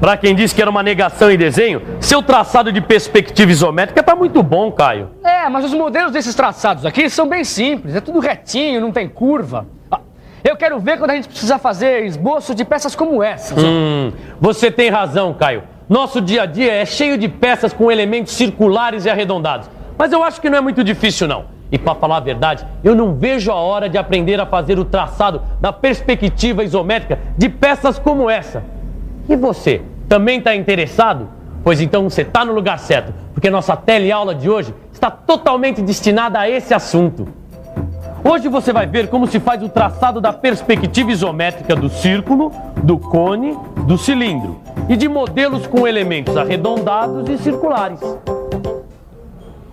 Pra quem disse que era uma negação em desenho, seu traçado de perspectiva isométrica tá muito bom, Caio. Mas os modelos desses traçados aqui são bem simples, é tudo retinho, não tem curva. Eu quero ver quando a gente precisa fazer esboço de peças como essas. Você tem razão, Caio. Nosso dia a dia é cheio de peças com elementos circulares e arredondados. Mas eu acho que não é muito difícil, não. E para falar a verdade, eu não vejo a hora de aprender a fazer o traçado da perspectiva isométrica de peças como essa. E você, também está interessado? Pois então você está no lugar certo, porque nossa teleaula de hoje está totalmente destinada a esse assunto. Hoje você vai ver como se faz o traçado da perspectiva isométrica do círculo, do cone, do cilindro e de modelos com elementos arredondados e circulares.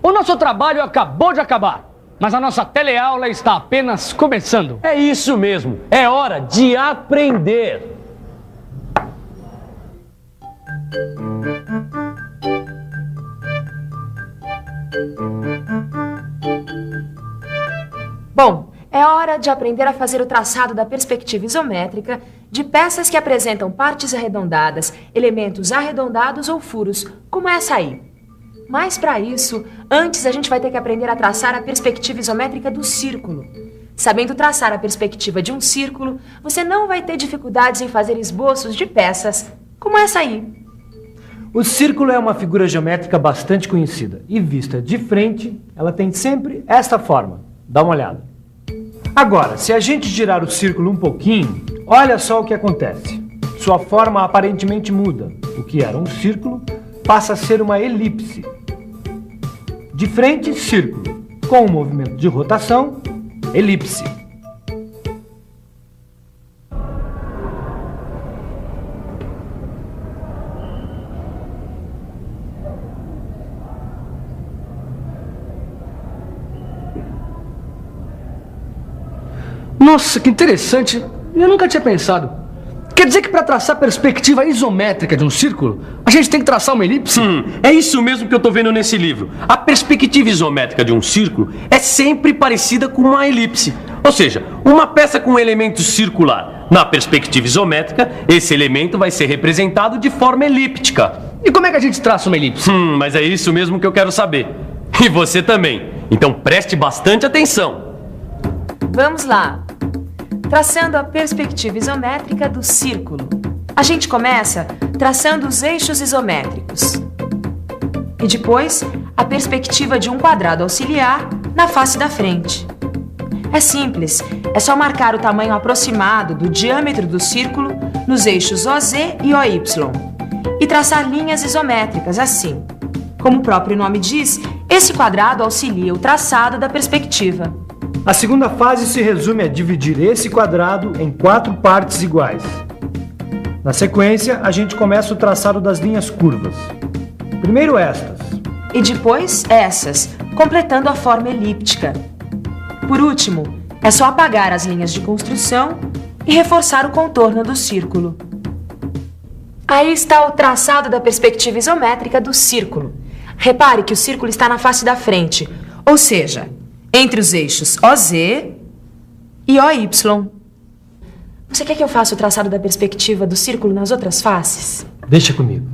O nosso trabalho acabou de acabar, mas a nossa teleaula está apenas começando. É isso mesmo, é hora de aprender. Bom, é hora de aprender a fazer o traçado da perspectiva isométrica de peças que apresentam partes arredondadas, elementos arredondados ou furos, como essa aí. Mas para isso, antes a gente vai ter que aprender a traçar a perspectiva isométrica do círculo. Sabendo traçar a perspectiva de um círculo, você não vai ter dificuldades em fazer esboços de peças como essa aí. O círculo é uma figura geométrica bastante conhecida e, vista de frente, ela tem sempre esta forma. Dá uma olhada. Agora, se a gente girar o círculo um pouquinho, olha só o que acontece. Sua forma aparentemente muda. O que era um círculo passa a ser uma elipse. De frente, círculo. Com o movimento de rotação, elipse. Nossa, que interessante. Eu nunca tinha pensado. Quer dizer que para traçar a perspectiva isométrica de um círculo, a gente tem que traçar uma elipse? É isso mesmo que eu tô vendo nesse livro. A perspectiva isométrica de um círculo é sempre parecida com uma elipse. Ou seja, uma peça com um elemento circular. Na perspectiva isométrica, esse elemento vai ser representado de forma elíptica. E como é que a gente traça uma elipse? Mas é isso mesmo que eu quero saber. E você também. Então preste bastante atenção. Vamos lá. Traçando a perspectiva isométrica do círculo. A gente começa traçando os eixos isométricos. E depois, a perspectiva de um quadrado auxiliar na face da frente. É simples, é só marcar o tamanho aproximado do diâmetro do círculo nos eixos OZ e OY. E traçar linhas isométricas assim. Como o próprio nome diz, esse quadrado auxilia o traçado da perspectiva. A segunda fase se resume a dividir esse quadrado em 4 partes iguais. Na sequência, a gente começa o traçado das linhas curvas. Primeiro estas. E depois essas, completando a forma elíptica. Por último, é só apagar as linhas de construção e reforçar o contorno do círculo. Aí está o traçado da perspectiva isométrica do círculo. Repare que o círculo está na face da frente, ou seja, entre os eixos OZ e OY. Você quer que eu faça o traçado da perspectiva do círculo nas outras faces? Deixa comigo.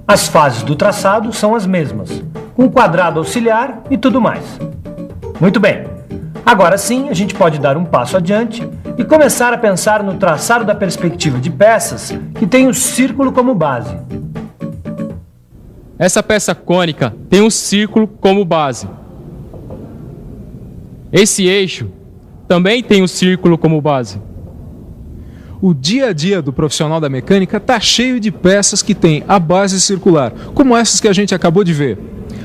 As fases do traçado são as mesmas, com quadrado auxiliar e tudo mais. Muito bem. Agora sim, a gente pode dar um passo adiante e começar a pensar no traçado da perspectiva de peças que tem o círculo como base. Essa peça cônica tem um círculo como base. Esse eixo também tem um círculo como base. O dia a dia do profissional da mecânica está cheio de peças que têm a base circular, como essas que a gente acabou de ver.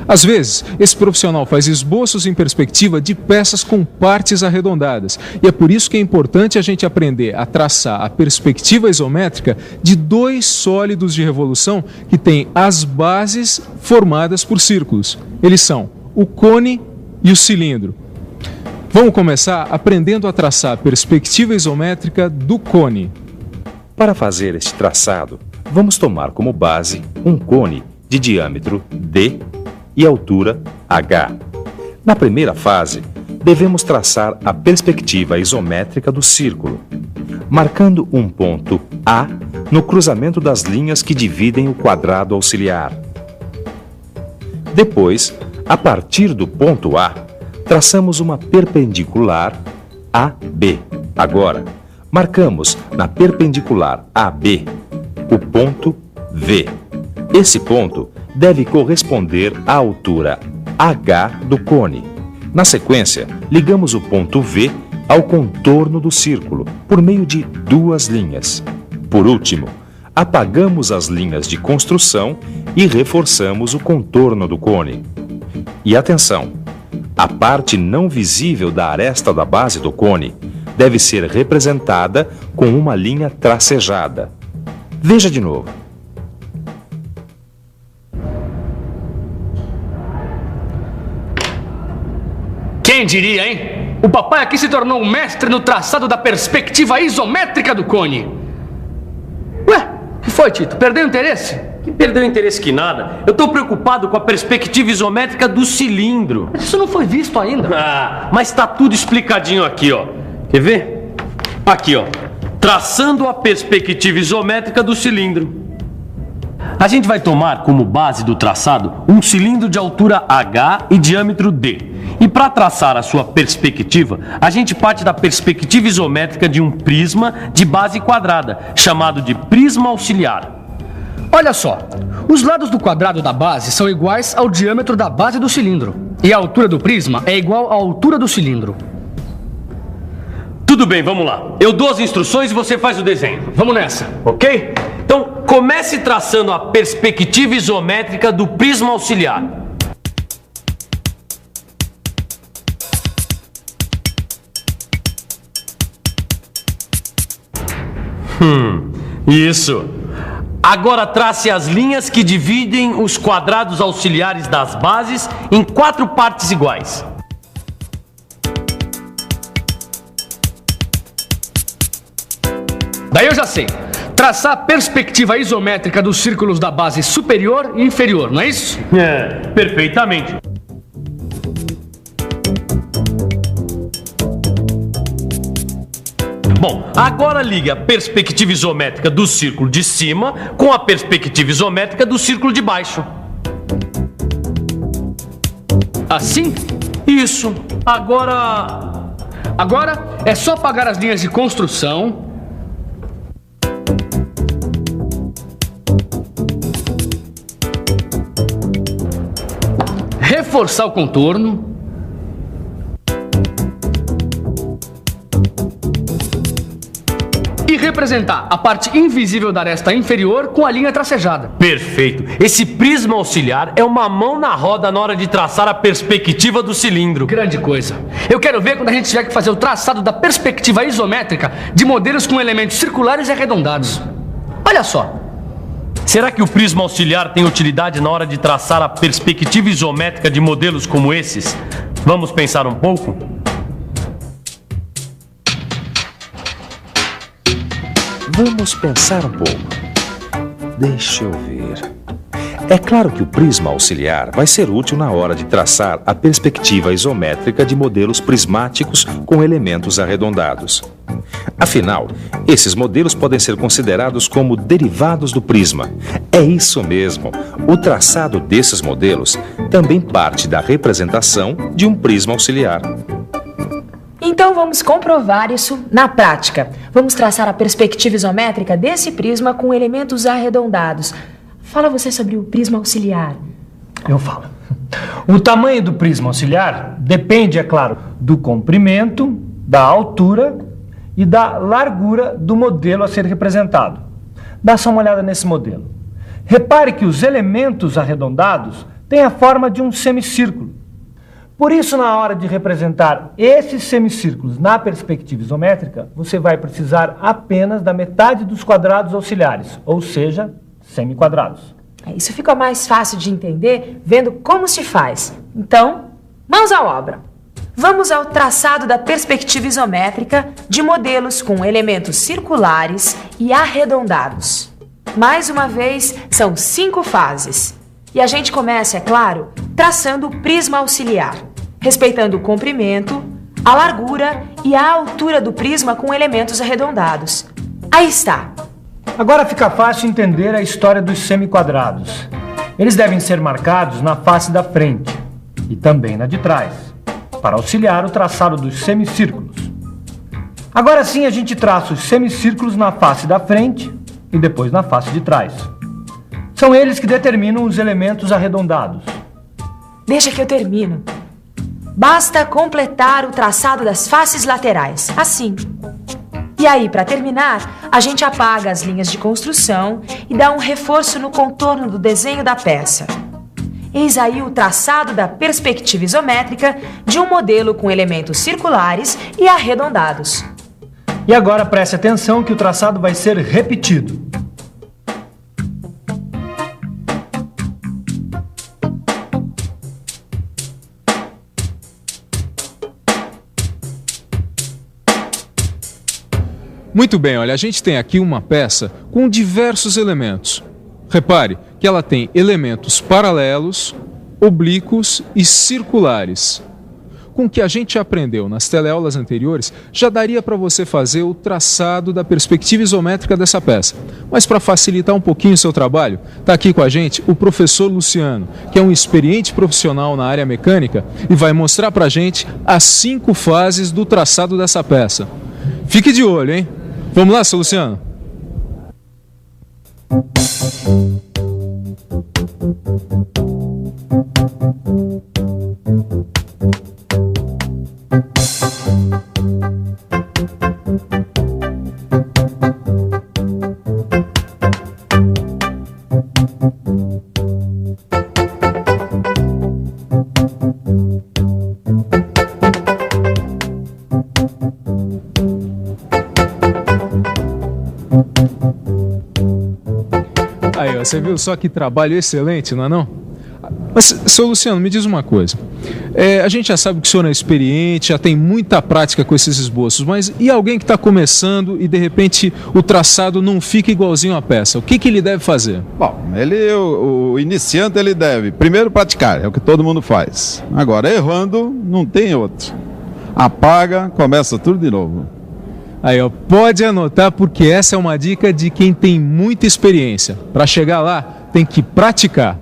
Às vezes, esse profissional faz esboços em perspectiva de peças com partes arredondadas, e é por isso que é importante a gente aprender a traçar a perspectiva isométrica de 2 sólidos de revolução que têm as bases formadas por círculos. Eles são o cone e o cilindro. Vamos começar aprendendo a traçar a perspectiva isométrica do cone. Para fazer este traçado, vamos tomar como base um cone de diâmetro D e altura H. Na primeira fase, devemos traçar a perspectiva isométrica do círculo, marcando um ponto A no cruzamento das linhas que dividem o quadrado auxiliar. Depois, a partir do ponto A, traçamos uma perpendicular AB. Agora, marcamos na perpendicular AB o ponto V. Esse ponto deve corresponder à altura H do cone. Na sequência, ligamos o ponto V ao contorno do círculo por meio de duas linhas. Por último, apagamos as linhas de construção e reforçamos o contorno do cone. E atenção! A parte não visível da aresta da base do cone deve ser representada com uma linha tracejada. Veja de novo. Quem diria, hein? O papai aqui se tornou um mestre no traçado da perspectiva isométrica do cone. Ué, o que foi, Tito? Perdeu o interesse? Que perdeu interesse que nada. Eu tô preocupado com a perspectiva isométrica do cilindro. Mas isso não foi visto ainda. Ah, mas tá tudo explicadinho aqui, ó. Quer ver? Aqui, ó. Traçando a perspectiva isométrica do cilindro. A gente vai tomar como base do traçado um cilindro de altura H e diâmetro D. E para traçar a sua perspectiva, a gente parte da perspectiva isométrica de um prisma de base quadrada, chamado de prisma auxiliar. Olha só, os lados do quadrado da base são iguais ao diâmetro da base do cilindro. E a altura do prisma é igual à altura do cilindro. Tudo bem, vamos lá. Eu dou as instruções e você faz o desenho. Vamos nessa. Ok? Então, comece traçando a perspectiva isométrica do prisma auxiliar. Isso. Agora trace as linhas que dividem os quadrados auxiliares das bases em 4 partes iguais. Daí eu já sei. Traçar a perspectiva isométrica dos círculos da base superior e inferior, não é isso? É, perfeitamente. Bom, agora ligue a perspectiva isométrica do círculo de cima com a perspectiva isométrica do círculo de baixo. Assim? Isso. Agora é só apagar as linhas de construção. Reforçar o contorno. E representar a parte invisível da aresta inferior com a linha tracejada. Perfeito. Esse prisma auxiliar é uma mão na roda na hora de traçar a perspectiva do cilindro. Grande coisa. Eu quero ver quando a gente tiver que fazer o traçado da perspectiva isométrica de modelos com elementos circulares e arredondados. Olha só. Será que o prisma auxiliar tem utilidade na hora de traçar a perspectiva isométrica de modelos como esses? Vamos pensar um pouco? Vamos pensar um pouco. Deixa eu ver. É claro que o prisma auxiliar vai ser útil na hora de traçar a perspectiva isométrica de modelos prismáticos com elementos arredondados. Afinal, esses modelos podem ser considerados como derivados do prisma. É isso mesmo. O traçado desses modelos também parte da representação de um prisma auxiliar. Então vamos comprovar isso na prática. Vamos traçar a perspectiva isométrica desse prisma com elementos arredondados. Fala você sobre o prisma auxiliar. Eu falo. O tamanho do prisma auxiliar depende, é claro, do comprimento, da altura e da largura do modelo a ser representado. Dá só uma olhada nesse modelo. Repare que os elementos arredondados têm a forma de um semicírculo. Por isso, na hora de representar esses semicírculos na perspectiva isométrica, você vai precisar apenas da metade dos quadrados auxiliares, ou seja, semiquadrados. Isso fica mais fácil de entender vendo como se faz. Então, mãos à obra. Vamos ao traçado da perspectiva isométrica de modelos com elementos circulares e arredondados. Mais uma vez, são 5 fases. E a gente começa, é claro, traçando o prisma auxiliar, respeitando o comprimento, a largura e a altura do prisma com elementos arredondados. Aí está. Agora fica fácil entender a história dos semiquadrados. Eles devem ser marcados na face da frente e também na de trás, para auxiliar o traçado dos semicírculos. Agora sim a gente traça os semicírculos na face da frente e depois na face de trás. São eles que determinam os elementos arredondados. Deixa que eu termino. Basta completar o traçado das faces laterais, assim. E aí, para terminar, a gente apaga as linhas de construção e dá um reforço no contorno do desenho da peça. Eis aí o traçado da perspectiva isométrica de um modelo com elementos circulares e arredondados. E agora preste atenção que o traçado vai ser repetido. Muito bem, olha, a gente tem aqui uma peça com diversos elementos. Repare que ela tem elementos paralelos, oblíquos e circulares. Com o que a gente aprendeu nas teleaulas anteriores, já daria para você fazer o traçado da perspectiva isométrica dessa peça. Mas para facilitar um pouquinho o seu trabalho, está aqui com a gente o professor Luciano, que é um experiente profissional na área mecânica e vai mostrar para a gente as 5 fases do traçado dessa peça. Fique de olho, hein? Vamos lá, seu Luciano? Aí, ó, você viu só que trabalho excelente, não é não? Mas, seu Luciano, me diz uma coisa. A gente já sabe que o senhor é experiente, já tem muita prática com esses esboços, mas e alguém que está começando e de repente o traçado não fica igualzinho à peça? O que ele deve fazer? Bom, o iniciante ele deve primeiro praticar, é o que todo mundo faz. Agora, errando, não tem outro. Apaga, começa tudo de novo. Aí, ó, pode anotar porque essa é uma dica de quem tem muita experiência. Para chegar lá, tem que praticar.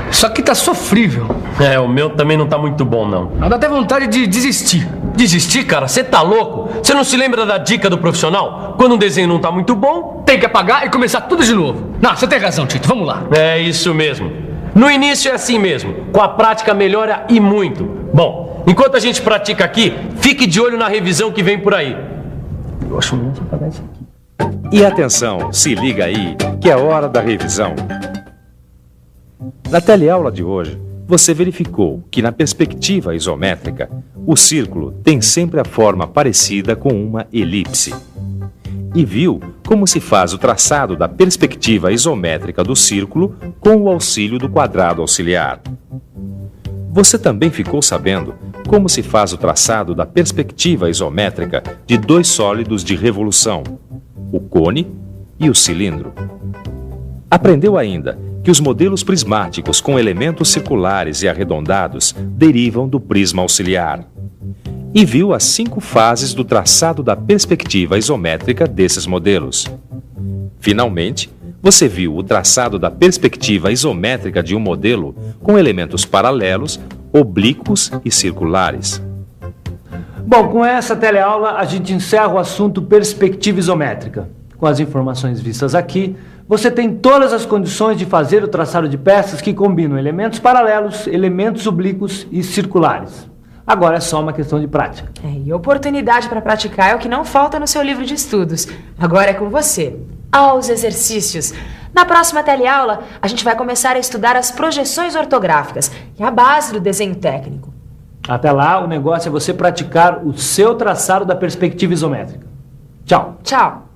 Isso aqui tá sofrível. O meu também não tá muito bom, não. Dá até vontade de desistir. Desistir, cara? Você tá louco? Você não se lembra da dica do profissional? Quando um desenho não tá muito bom... Tem que apagar e começar tudo de novo. Não, você tem razão, Tito. Vamos lá. É isso mesmo. No início é assim mesmo. Com a prática melhora e muito. Bom, enquanto a gente pratica aqui, fique de olho na revisão que vem por aí. Eu acho muito apagar isso aqui. E atenção, se liga aí, que é hora da revisão. Na teleaula de hoje, você verificou que na perspectiva isométrica, o círculo tem sempre a forma parecida com uma elipse. E viu como se faz o traçado da perspectiva isométrica do círculo com o auxílio do quadrado auxiliar. Você também ficou sabendo como se faz o traçado da perspectiva isométrica de 2 sólidos de revolução, o cone e o cilindro. Aprendeu ainda que os modelos prismáticos com elementos circulares e arredondados derivam do prisma auxiliar. E viu as 5 fases do traçado da perspectiva isométrica desses modelos. Finalmente, você viu o traçado da perspectiva isométrica de um modelo com elementos paralelos, oblíquos e circulares. Bom, com essa teleaula a gente encerra o assunto perspectiva isométrica. Com as informações vistas aqui, você tem todas as condições de fazer o traçado de peças que combinam elementos paralelos, elementos oblíquos e circulares. Agora é só uma questão de prática. E oportunidade para praticar é o que não falta no seu livro de estudos. Agora é com você. Aos exercícios. Na próxima teleaula, a gente vai começar a estudar as projeções ortográficas, que é a base do desenho técnico. Até lá, o negócio é você praticar o seu traçado da perspectiva isométrica. Tchau. Tchau.